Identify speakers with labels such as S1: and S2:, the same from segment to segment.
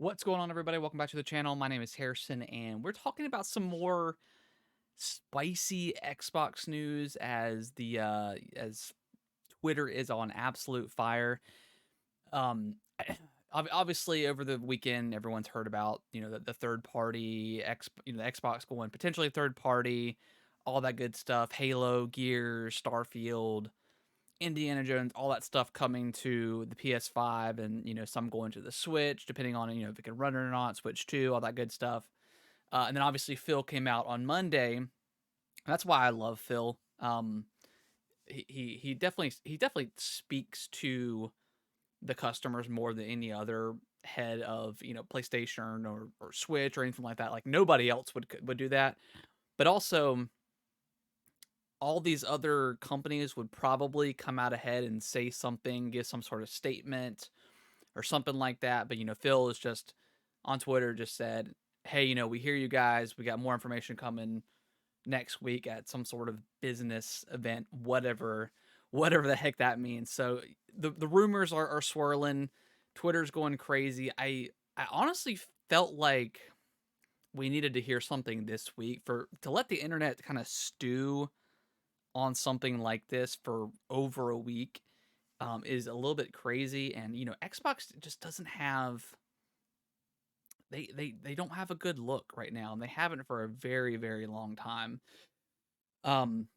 S1: What's going on, everybody? Welcome back to the channel. My name is Harrison, and we're talking about some more spicy Xbox news as Twitter is on absolute fire. Um, obviously, over the weekend, everyone's heard about the third party the Xbox going potentially third party, all that good stuff. Halo, Gears, Starfield, Indiana Jones, all that stuff coming to the PS5, and some going to the Switch, depending on if it can run it or not. Switch 2, all that good stuff. And then obviously Phil came out on Monday. That's why I love Phil. He definitely speaks to the customers more than any other head of PlayStation or Switch or anything like that. Like nobody else would do that. But also all these other companies would probably come out ahead and say something, give some sort of statement or something like that. But Phil is just on Twitter just said, "Hey, we hear you guys. We got more information coming next week at some sort of business event, whatever the heck that means." So the rumors are swirling. Twitter's going crazy. I honestly felt like we needed to hear something this week for to let the internet kind of stew on something like this for over a week. Is a little bit crazy, and Xbox just doesn't have they don't have a good look right now, and they haven't for a very very long time. Um,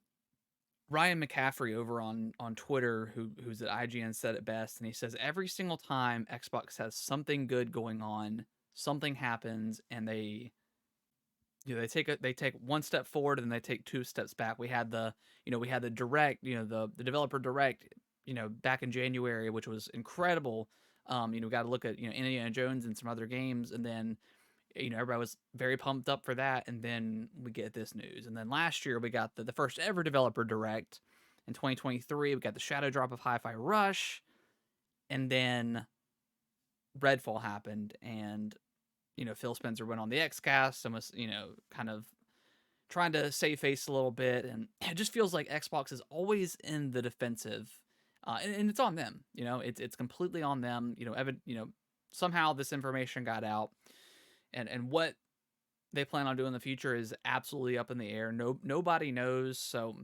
S1: Ryan McCaffrey over on Twitter, who's at IGN, said it best, and he says every single time Xbox has something good going on, something happens, and they take one step forward and they take two steps back. We had the direct, the developer direct, back in January, which was incredible. We got to look at Indiana Jones and some other games, and then everybody was very pumped up for that, and then we get this news. And then last year we got the first ever developer direct. In 2023, we got the shadow drop of Hi-Fi Rush, and then Redfall happened, and Phil Spencer went on the XCast and was kind of trying to save face a little bit, and it just feels like Xbox is always in the defensive, and it's on them. It's completely on them. Somehow this information got out, and what they plan on doing in the future is absolutely up in the air. Nobody knows. So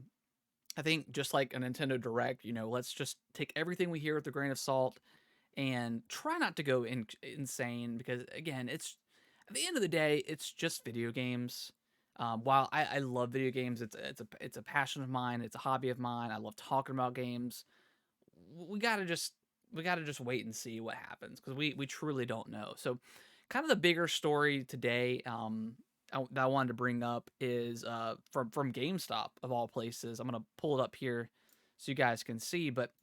S1: I think just like a Nintendo Direct, let's just take everything we hear with a grain of salt and try not to go insane, because again, it's at the end of the day, it's just video games. While I love video games, it's a passion of mine, it's a hobby of mine. I love talking about games. We gotta just we gotta just wait and see what happens, because we truly don't know. So, kind of the bigger story today, that I wanted to bring up is from GameStop of all places. I'm gonna pull it up here so you guys can see, but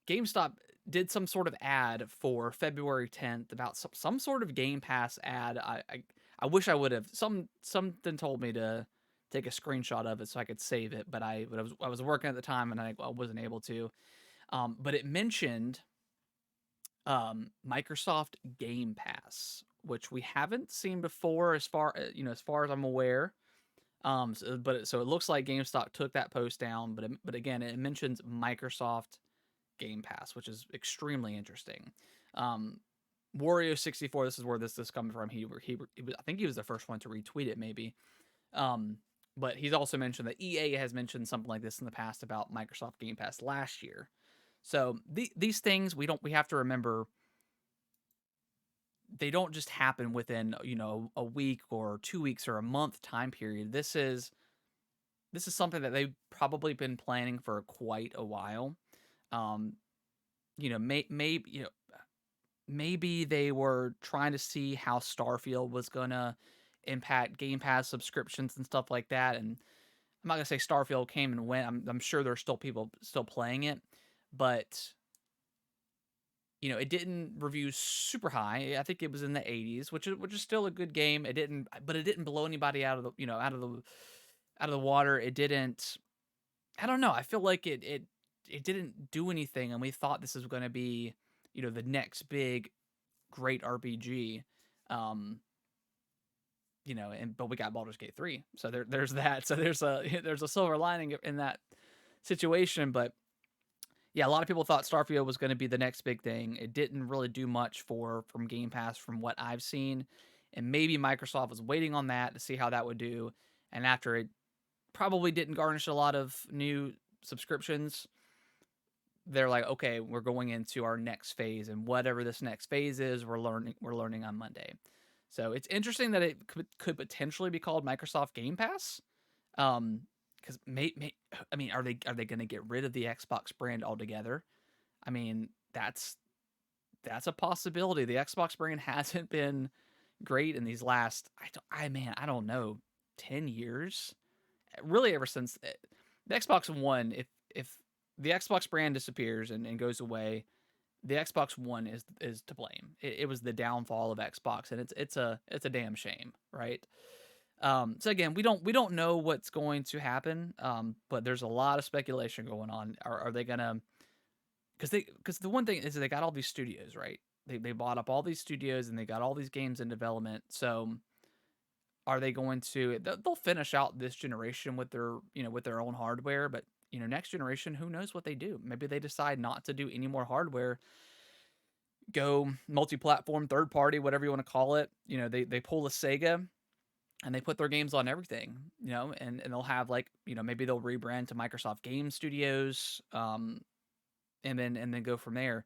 S1: GameStop did some sort of ad for February 10th about some sort of Game Pass ad. I wish I would have something told me to take a screenshot of it so I could save it, but I was working at the time and I wasn't able to. But it mentioned Microsoft Game Pass, which we haven't seen before, as far as I'm aware. So it looks like GameStop took that post down, but again, it mentions Microsoft Game Pass, which is extremely interesting. Um, Wario64, this is where this is coming from. I think he was the first one to retweet it, maybe. Um, but he's also mentioned that EA has mentioned something like this in the past about Microsoft Game Pass last year. So these things we have to remember, they don't just happen within a week or 2 weeks or a month time period. This is something that they've probably been planning for quite a while. Um, maybe they were trying to see how Starfield was gonna impact Game Pass subscriptions and stuff like that. And I'm not gonna say Starfield came and went. I'm sure there's still people still playing it, but it didn't review super high. I think it was in the 80s, which is still a good game. It didn't blow anybody out of the water. It didn't. I don't know. I feel like it didn't do anything, and we thought this was going to be the next big great RPG. Um, but we got Baldur's Gate 3. So there's that. So there's a there's a silver lining in that situation, but Yeah, a lot of people thought Starfield was gonna be the next big thing. It didn't really do much from Game Pass from what I've seen, and maybe Microsoft was waiting on that to see how that would do, and after it probably didn't garnish a lot of new subscriptions, they're like, "Okay, we're going into our next phase, and whatever this next phase is, we're learning on Monday." So, it's interesting that it could potentially be called Microsoft Game Pass. Um, because I mean, are they gonna get rid of the Xbox brand altogether? I mean, that's a possibility. The Xbox brand hasn't been great in these last I don't know, 10 years? Really ever since the Xbox One, if the Xbox brand disappears and goes away, the Xbox One is to blame. It was the downfall of Xbox, and it's a damn shame, right? So again, we don't know what's going to happen, but there's a lot of speculation going on. Are they gonna? Because the one thing is they got all these studios, right? They bought up all these studios and they got all these games in development. So are they going to? They'll finish out this generation with their own hardware, but next generation, who knows what they do? Maybe they decide not to do any more hardware, go multi-platform, third party, whatever you want to call it. They pull a Sega and they put their games on everything, and they'll have like, maybe they'll rebrand to Microsoft Game Studios, and then go from there.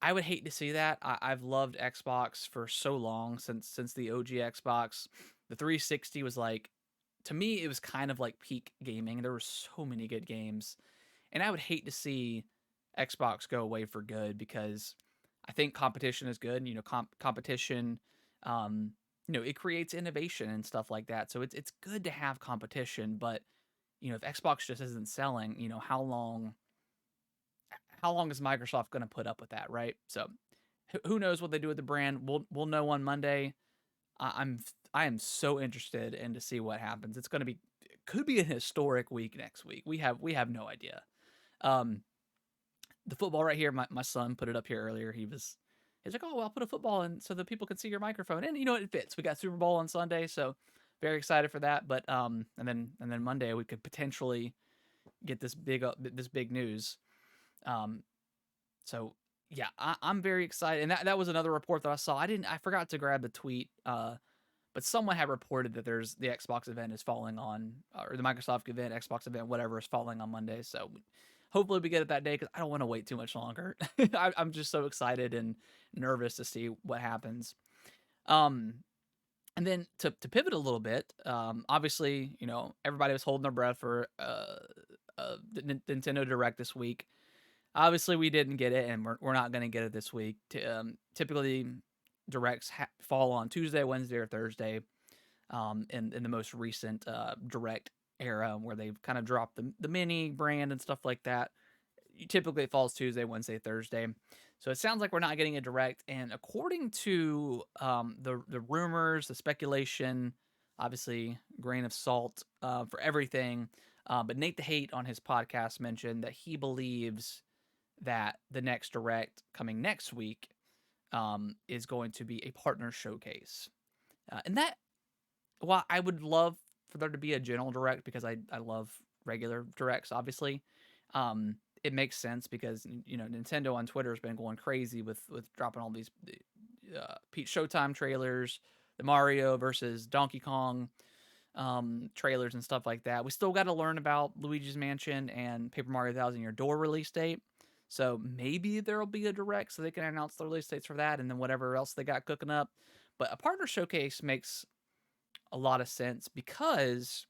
S1: I would hate to see that. I've loved Xbox for so long since the OG Xbox. The 360 was like, to me, it was kind of like peak gaming. There were so many good games, and I would hate to see Xbox go away for good because I think competition is good. Competition, um, it creates innovation and stuff like that. So it's good to have competition, but if Xbox just isn't selling, how long is Microsoft going to put up with that, right? So who knows what they do with the brand? We'll know on Monday. I'm I am so interested in to see what happens. It's going to be it could be a historic week next week. We have no idea. Um, the football right here, my son put it up here earlier. He's like, oh, well, I'll put a football in so that people can see your microphone, and it fits. We got Super Bowl on Sunday, so very excited for that. But and then Monday we could potentially get this big news. Um, So yeah, I'm very excited, and that was another report that I saw. I forgot to grab the tweet, but someone had reported that there's the Xbox event is falling on, or the Microsoft event, Xbox event, whatever is falling on Monday. So hopefully we get it that day because I don't want to wait too much longer. I'm just so excited and nervous to see what happens. Um, and then to pivot a little bit, obviously everybody was holding their breath for the Nintendo Direct this week. Obviously, we didn't get it, and we're not going to get it this week. Typically, directs fall on Tuesday, Wednesday, or Thursday. In the most recent direct era, where they've kind of dropped the mini brand and stuff like that, typically it falls Tuesday, Wednesday, Thursday. So it sounds like we're not getting a direct. And according to the rumors, the speculation, obviously grain of salt for everything. But Nate the Hate on his podcast mentioned that he believes that the next direct coming next week is going to be a partner showcase. And that, while I would love for there to be a general direct because I love regular directs, obviously, it makes sense because Nintendo on Twitter has been going crazy with dropping all these Pete Showtime trailers, the Mario versus Donkey Kong trailers and stuff like that. We still got to learn about Luigi's Mansion and Paper Mario Thousand Year Door release date. So maybe there'll be a direct so they can announce the release dates for that and then whatever else they got cooking up. But a partner showcase makes a lot of sense because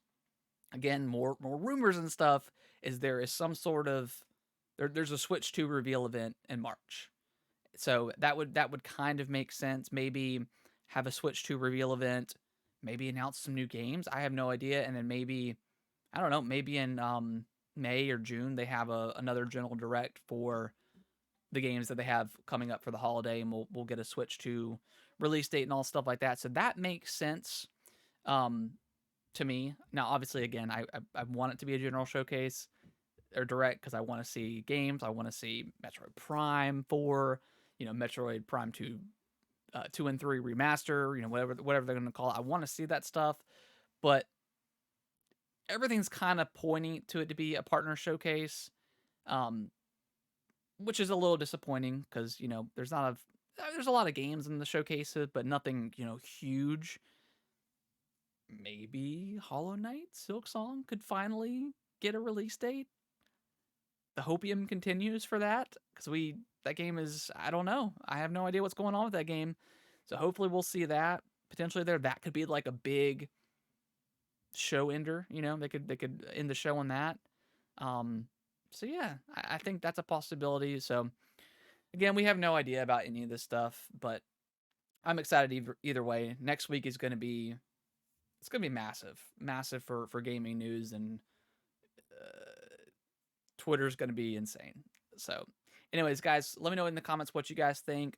S1: again, more rumors and stuff is there is some sort of there's a Switch 2 reveal event in March. So that would kind of make sense. Maybe have a Switch 2 reveal event, maybe announce some new games. I have no idea, and then maybe I don't know, maybe in May or June they have another general direct for the games that they have coming up for the holiday, and we'll get a Switch 2 release date and all stuff like that. So that makes sense um, to me. Now, obviously, again, I want it to be a general showcase or direct because I want to see games. I want to see Metroid Prime 4, Metroid Prime 2, 2 and 3 remaster, whatever they're going to call it. I want to see that stuff, but everything's kind of pointing to it to be a partner showcase. Um, which is a little disappointing because there's a lot of games in the showcases, but nothing huge. Maybe Hollow Knight Silksong could finally get a release date. The hopium continues for that because that game is, I don't know. I have no idea what's going on with that game. So hopefully we'll see that potentially there. That could be like a big show ender. They could end the show on that. So yeah, I think that's a possibility. So again, we have no idea about any of this stuff, but I'm excited either way. Next week is going to be massive for gaming news, and Twitter's going to be insane. So, anyways, guys, let me know in the comments what you guys think.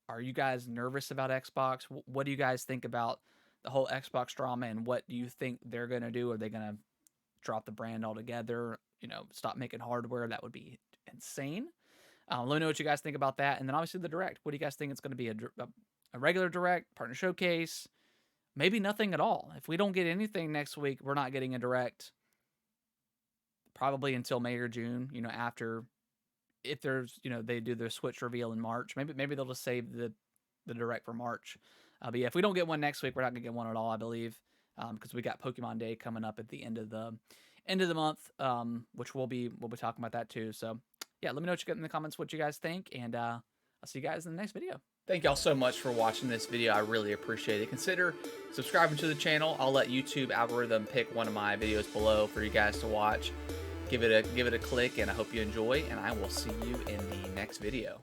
S1: Are you guys nervous about Xbox? What do you guys think about the whole Xbox drama, and what do you think they're going to do? Are they going to drop the brand altogether? Stop making hardware? That would be insane. Let me know what you guys think about that. And then obviously the Direct. What do you guys think it's going to be? A regular Direct, partner showcase, maybe nothing at all. If we don't get anything next week, we're not getting a Direct probably until May or June, after, if there's, they do their Switch reveal in March. Maybe they'll just save the Direct for March. But yeah, if we don't get one next week, we're not gonna get one at all, I believe, because we got Pokemon Day coming up at the end of the month, which we'll be talking about that too. So yeah, let me know what you got in the comments, what you guys think, and I'll see you guys in the next video. Thank y'all so much for watching this video. I really appreciate it. Consider subscribing to the channel. I'll let YouTube algorithm pick one of my videos below for you guys to watch. Give it a click, and I hope you enjoy, and I will see you in the next video.